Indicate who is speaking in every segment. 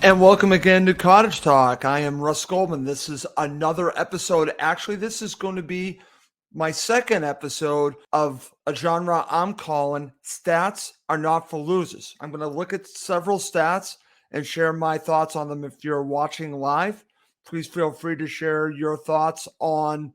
Speaker 1: And welcome again to Cottage Talk. I am Russ Goldman. This is another episode. Actually, this is going to be my second episode of a genre I'm calling Stats Are Not for Losers. I'm going to look at several stats and share my thoughts on them. If you're watching live, please feel free to share your thoughts on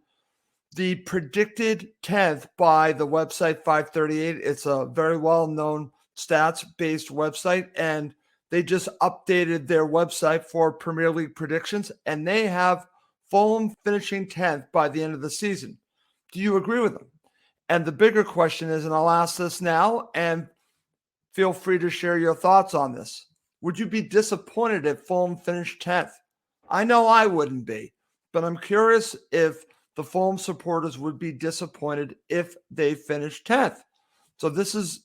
Speaker 1: the predicted 10th by the website FiveThirtyEight. It's a very well-known stats-based website, and they just updated their website for Premier League predictions, and they have Fulham finishing 10th by the end of the season. Do you agree with them? And the bigger question is, and I'll ask this now, and feel free to share your thoughts on this. Would you be disappointed if Fulham finished 10th? I know I wouldn't be, but I'm curious if the Fulham supporters would be disappointed if they finished 10th. So this is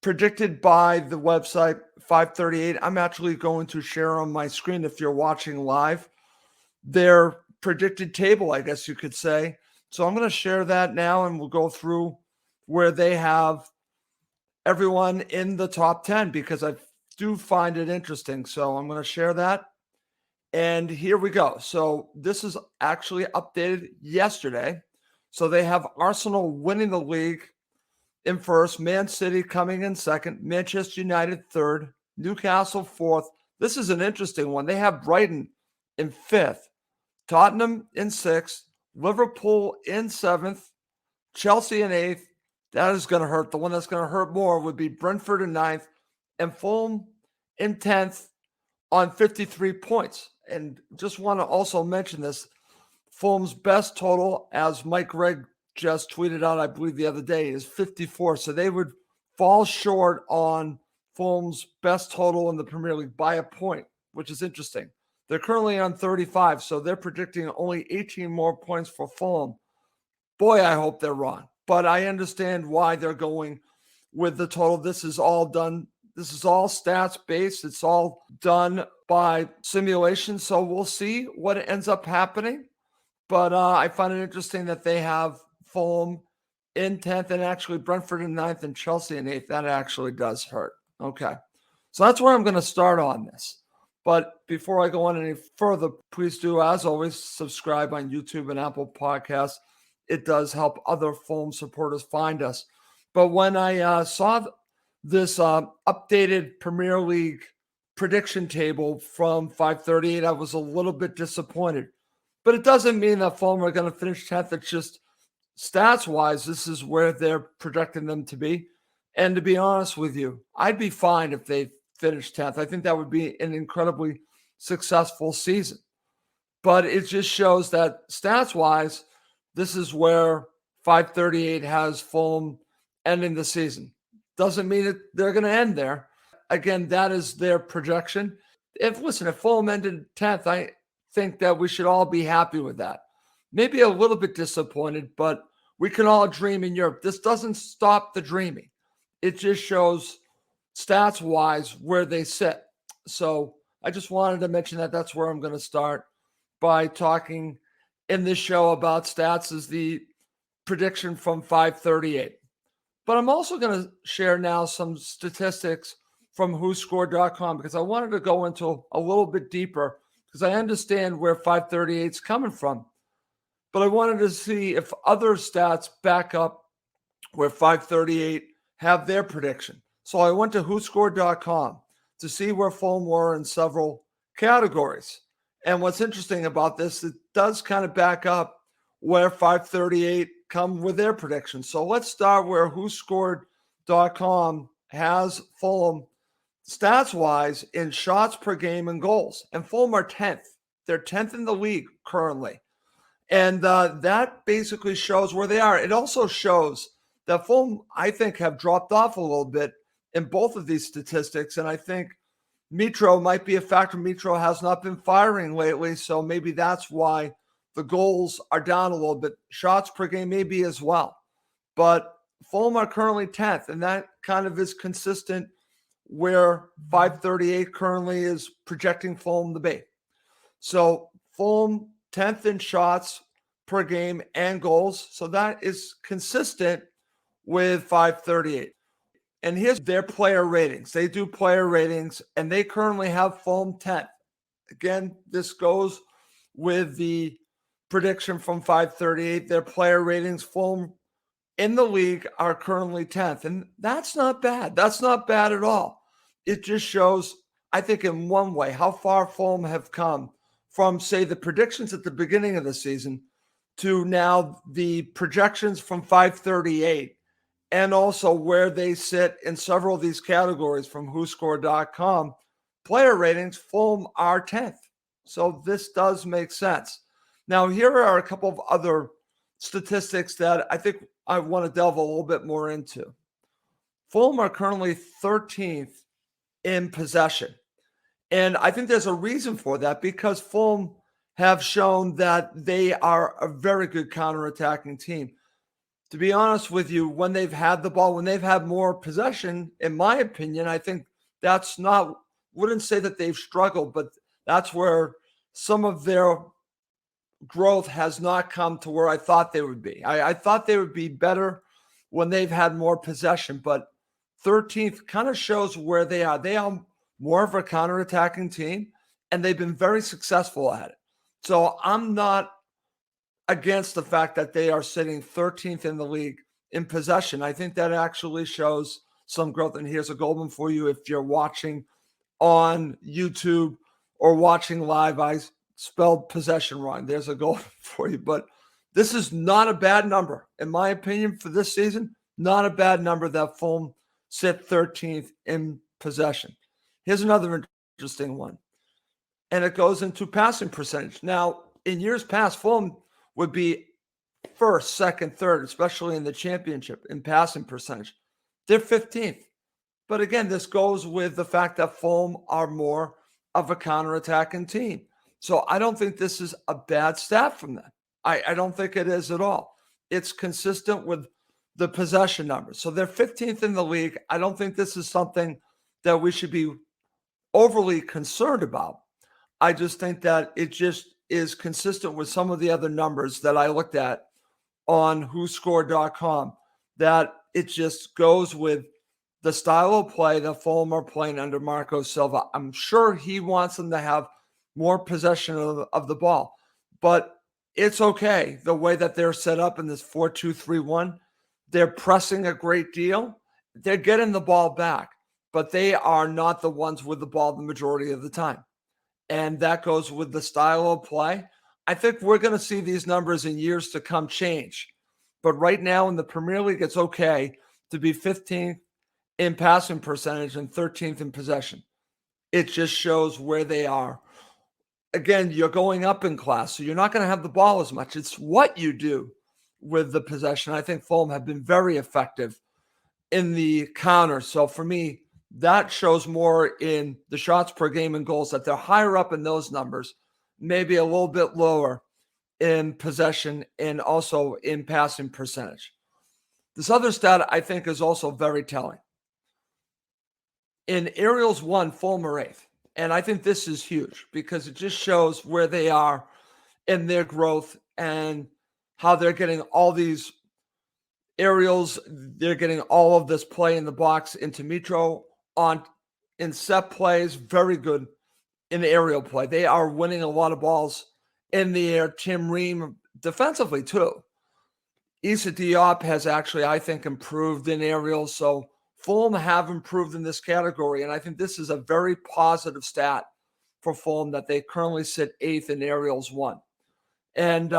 Speaker 1: predicted by the website FiveThirtyEight. I'm actually going to share on my screen, if you're watching live, their predicted table, I guess you could say. So I'm going to share that now, and we'll go through where they have everyone in the top 10, because I do find it interesting. So I'm going to share that. And here we go. So this is actually updated yesterday. So they have Arsenal winning the league in first, Man City coming in second, Manchester United third, Newcastle fourth. This is an interesting one. They have Brighton in fifth, Tottenham in sixth, Liverpool in seventh, Chelsea in eighth. That is going to hurt. The one that's going to hurt more would be Brentford in ninth, and Fulham in 10th on 53 points. And just want to also mention this, Fulham's best total, as Mike Gregg just tweeted out, I believe the other day, is 54. So they would fall short on Fulham's best total in the Premier League by a point, which is interesting. They're currently on 35, so they're predicting only 18 more points for Fulham. Boy, I hope they're wrong. But I understand why they're going with the total. This is all done. This is all stats based. It's all done by simulation. So we'll see what ends up happening. But I find it interesting that they have Fulham in 10th and actually Brentford in 9th and Chelsea in 8th. That actually does hurt. Okay. So that's where I'm going to start on this. But before I go on any further, please do, as always, subscribe on YouTube and Apple Podcasts. It does help other Fulham supporters find us. But when I saw this updated Premier League prediction table from FiveThirtyEight, I was a little bit disappointed. But it doesn't mean that Fulham are going to finish 10th. It's just stats-wise, this is where they're projecting them to be. And to be honest with you, I'd be fine if they finished 10th. I think that would be an incredibly successful season. But it just shows that stats-wise, this is where FiveThirtyEight has Fulham ending the season. Doesn't mean that they're going to end there. Again, that is their projection. If Fulham ended 10th, I think that we should all be happy with that. Maybe a little bit disappointed, but we can all dream in Europe. This doesn't stop the dreaming. It just shows stats-wise where they sit. So I just wanted to mention that. That's where I'm going to start by talking in this show about stats, is the prediction from FiveThirtyEight. But I'm also going to share now some statistics from WhoScored.com, because I wanted to go into a little bit deeper, because I understand where FiveThirtyEight's coming from. But I wanted to see if other stats back up where FiveThirtyEight have their prediction. So I went to WhoScored.com to see where Fulham were in several categories. And what's interesting about this, it does kind of back up where FiveThirtyEight come with their predictions. So let's start where WhoScored.com has Fulham stats-wise in shots per game and goals. And Fulham are 10th. They're 10th in the league currently. And that basically shows where they are. It also shows that Fulham, I think, have dropped off a little bit in both of these statistics. And I think Mitro might be a factor. Mitro has not been firing lately, so maybe that's why the goals are down a little bit. Shots per game maybe as well. But Fulham are currently 10th, and that kind of is consistent where FiveThirtyEight currently is projecting Fulham to be. So Fulham 10th in shots per game and goals. So that is consistent with FiveThirtyEight. And here's their player ratings. They do player ratings, and they currently have Fulham 10th. Again, this goes with the prediction from 538. Their player ratings, Fulham in the league, are currently 10th. And that's not bad. That's not bad at all. It just shows, I think, in one way, how far Fulham have come from, say, the predictions at the beginning of the season to now the projections from 538, and also where they sit in several of these categories from WhoScored.com. Player ratings, Fulham are 10th. So this does make sense. Now, here are a couple of other statistics that I think I want to delve a little bit more into. Fulham are currently 13th in possession. And I think there's a reason for that, because Fulham have shown that they are a very good counterattacking team. To be honest with you, when they've had the ball, when they've had more possession, in my opinion, I think that's not, wouldn't say that they've struggled, but that's where some of their growth has not come to where I thought they would be. I thought they would be better when they've had more possession, but 13th kind of shows where they are. They are more of a counterattacking team, and they've been very successful at it. So I'm not against the fact that they are sitting 13th in the league in possession. I think that actually shows some growth. And here's a Goldman for you. If you're watching on YouTube or watching live, I spelled possession wrong. There's a Goldman for you. But this is not a bad number, in my opinion, for this season. Not a bad number that Fulham sit 13th in possession. Here's another interesting one, and it goes into passing percentage. Now, in years past, Fulham would be first, second, third, especially in the championship in passing percentage. They're 15th. But again, this goes with the fact that Fulham are more of a counterattacking team. So I don't think this is a bad stat from them. I don't think it is at all. It's consistent with the possession numbers. So they're 15th in the league. I don't think this is something that we should be overly concerned about. I just think that it just is consistent with some of the other numbers that I looked at on WhoScored.com, that it just goes with the style of play that Fulham are playing under Marco Silva. I'm sure he wants them to have more possession of the ball, but it's okay the way that they're set up in this 4-2-3-1. They're pressing a great deal. They're getting the ball back, but they are not the ones with the ball the majority of the time. And that goes with the style of play. I think we're going to see these numbers in years to come change. But right now in the Premier League, it's okay to be 15th in passing percentage and 13th in possession. It just shows where they are. Again, you're going up in class, so you're not going to have the ball as much. It's what you do with the possession. I think Fulham have been very effective in the counter. So for me, that shows more in the shots per game and goals, that they're higher up in those numbers, maybe a little bit lower in possession and also in passing percentage. This other stat I think is also very telling. In aerials 1, Fulham are 8th. And I think this is huge because it just shows where they are in their growth and how they're getting all these aerials. They're getting all of this play in the box into Mitro in set plays. Very good in aerial play. They are winning a lot of balls in the air. Tim Ream defensively too. Issa Diop has actually, I think, improved in aerials. So Fulham have improved in this category, and I think this is a very positive stat for Fulham that they currently sit 8th in aerials 1. And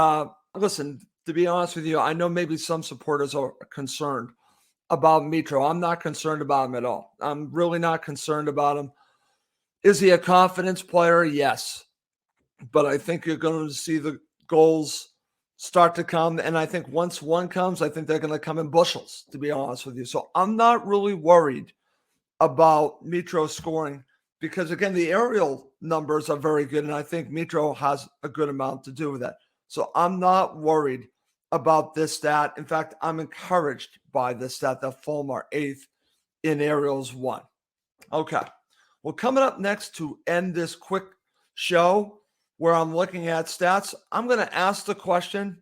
Speaker 1: listen, to be honest with you, I know maybe some supporters are concerned about Mitro. I'm not concerned about him at all. I'm really not concerned about him. Is he a confidence player? Yes. But I think you're going to see the goals start to come. And I think once one comes, I think they're going to come in bushels, to be honest with you. So I'm not really worried about Mitro scoring because, again, the aerial numbers are very good. And I think Mitro has a good amount to do with that. So I'm not worried about this stat. In fact, I'm encouraged by this stat that Fulham are 8th in aerials 1. Okay. Well, coming up next to end this quick show where I'm looking at stats, I'm going to ask the question,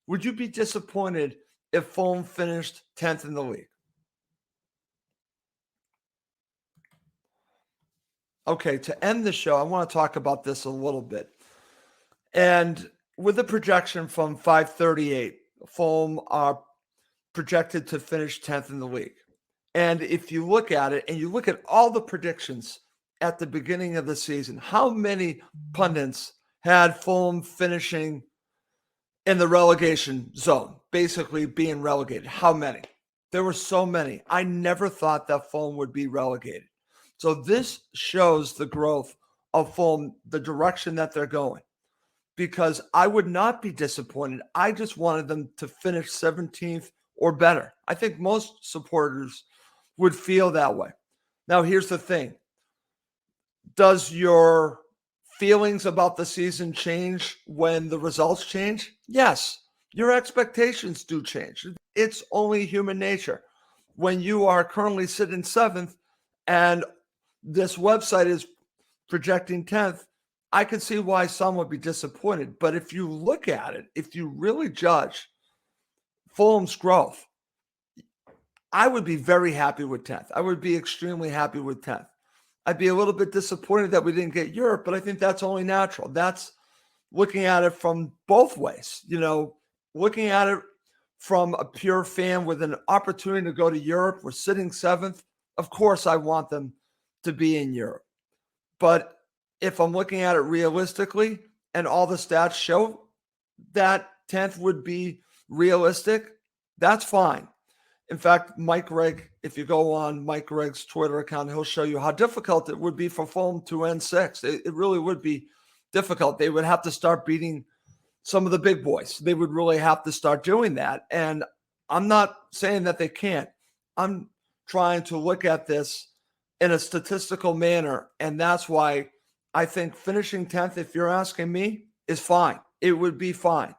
Speaker 1: would you be disappointed if Fulham finished 10th in the league? Okay, to end the show, I want to talk about this a little bit. And with the projection from 538, Fulham are projected to finish 10th in the league. And if you look at it and you look at all the predictions at the beginning of the season, how many pundits had Fulham finishing in the relegation zone, basically being relegated? How many? There were so many. I never thought that Fulham would be relegated. So this shows the growth of Fulham, the direction that they're going, because I would not be disappointed. I just wanted them to finish 17th or better. I think most supporters would feel that way. Now, here's the thing. Does your feelings about the season change when the results change? Yes. Your expectations do change. It's only human nature. When you are currently sitting 7th and this website is projecting 10th, I can see why some would be disappointed. But if you look at it, if you really judge Fulham's growth, I would be very happy with 10th. I would be extremely happy with 10th. I'd be a little bit disappointed that we didn't get Europe, but I think that's only natural. That's looking at it from both ways. Looking at it from a pure fan with an opportunity to go to Europe. We're sitting 7th. Of course, I want them to be in Europe. But if I'm looking at it realistically and all the stats show that 10th would be realistic, that's fine. In fact, Mike Rigg, if you go on Mike Rigg's Twitter account, he'll show you how difficult it would be for Fulham to end 6th. It really would be difficult. They would have to start beating some of the big boys. They would really have to start doing that. And I'm not saying that they can't. I'm trying to look at this in a statistical manner. And that's why I think finishing 10th, if you're asking me, is fine. It would be fine.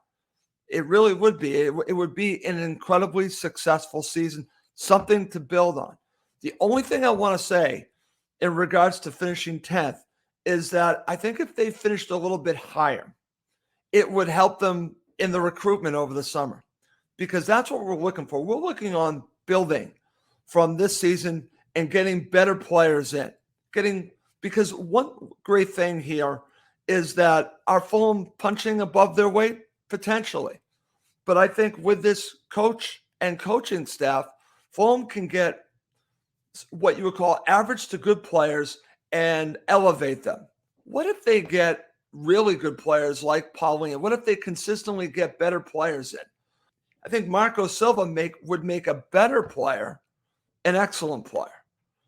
Speaker 1: It really would be. It would be an incredibly successful season, something to build on. The only thing I want to say in regards to finishing 10th is that I think if they finished a little bit higher, it would help them in the recruitment over the summer, because that's what we're looking for. We're looking on building from this season and getting better players in. Because one great thing here is that our Fulham punching above their weight, potentially. But I think with this coach and coaching staff, Fulham can get what you would call average to good players and elevate them. What if they get really good players like Pauline? What if they consistently get better players in? I think Marco Silva would make a better player an excellent player.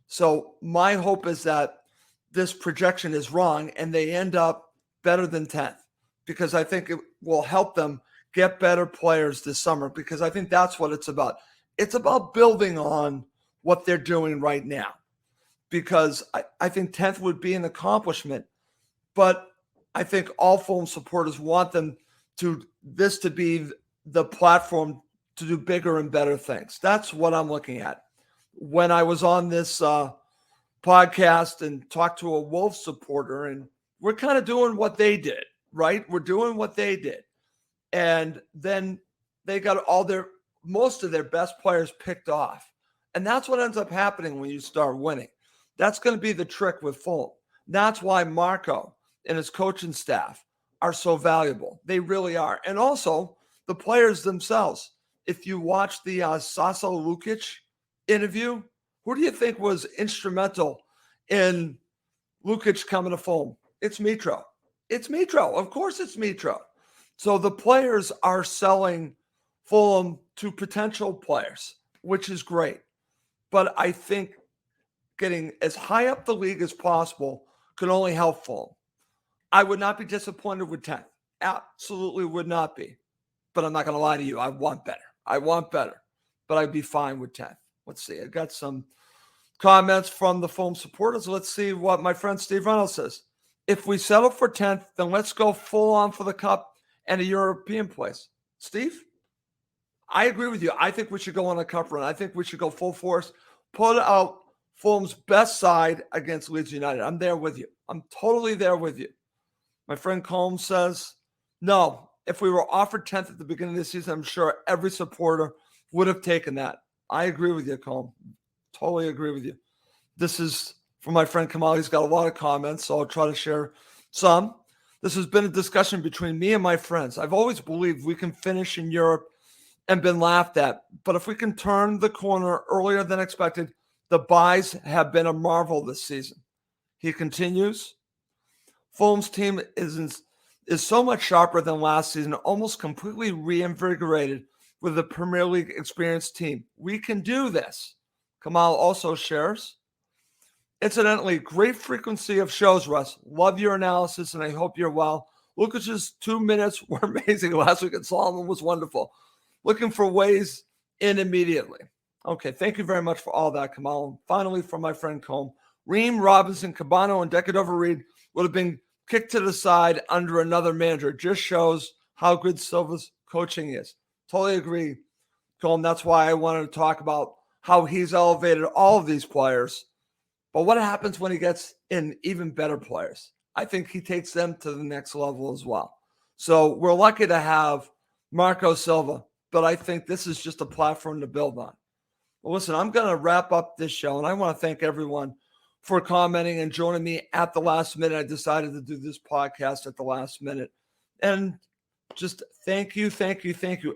Speaker 1: So my hope is that this projection is wrong and they end up better than 10th, because I think it will help them get better players this summer, because I think that's what it's about. It's about building on what they're doing right now, because I think 10th would be an accomplishment, but I think all Fulham supporters want them to be the platform to do bigger and better things. That's what I'm looking at. When I was on this podcast and talked to a Wolves supporter, and we're kind of doing what they did, right? We're doing what they did. And then they got most of their best players picked off. And that's what ends up happening when you start winning. That's going to be the trick with Fulham. That's why Marco and his coaching staff are so valuable. They really are. And also the players themselves. If you watch the Sasa Lukic interview, who do you think was instrumental in Lukic coming to Fulham? It's Mitro. It's Mitro. Of course it's Mitro. So the players are selling Fulham to potential players, which is great. But I think getting as high up the league as possible could only help Fulham. I would not be disappointed with 10th. Absolutely would not be. But I'm not going to lie to you. I want better. But I'd be fine with 10th. Let's see. I got some comments from the Fulham supporters. Let's see what my friend Steve Reynolds says. If we settle for 10th, then let's go full on for the cup and a European place. Steve, I agree with you. I think we should go on a cup run. I think we should go full force, put out Fulham's best side against Leeds United. I'm there with you. I'm totally there with you. My friend Combs says, no, if we were offered 10th at the beginning of the season, I'm sure every supporter would have taken that. I agree with you, Combs. Totally agree with you. This is from my friend Kamal. He's got a lot of comments, so I'll try to share some. This has been a discussion between me and my friends. I've always believed we can finish in Europe and been laughed at. But if we can turn the corner earlier than expected, the buys have been a marvel this season. He continues, Fulham's team is so much sharper than last season, almost completely reinvigorated with a Premier League experienced team. We can do this. Kamal also shares, incidentally, great frequency of shows, Russ. Love your analysis, and I hope you're well. Lucas's 2 minutes were amazing last week, and Solomon was wonderful. Looking for ways in immediately. Okay, thank you very much for all that, Kamal. And finally, from my friend Combe, Ream, Robinson, Cabano, and Decadova-Reid would have been kicked to the side under another manager. Just shows how good Silva's coaching is. Totally agree, Combe. That's why I wanted to talk about how he's elevated all of these players. But what happens when he gets in even better players? I think he takes them to the next level as well. So we're lucky to have Marco Silva, but I think this is just a platform to build on. Well, listen, I'm going to wrap up this show, and I want to thank everyone for commenting and joining me at the last minute. I decided to do this podcast at the last minute. And just thank you,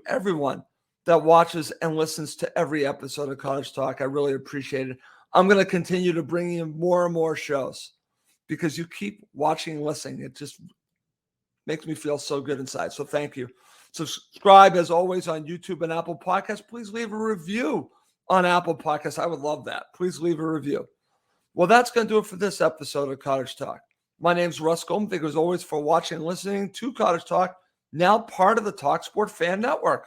Speaker 1: everyone that watches and listens to every episode of Cottage Talk. I really appreciate it. I'm going to continue to bring you more and more shows because you keep watching and listening. It just makes me feel so good inside. So thank you. Subscribe, as always, on YouTube and Apple Podcasts. Please leave a review on Apple Podcasts. I would love that. Please leave a review. Well, that's going to do it for this episode of Cottage Talk. My name's Russ Goldman. Thank you, as always, for watching and listening to Cottage Talk, now part of the talkSPORT Fan Network.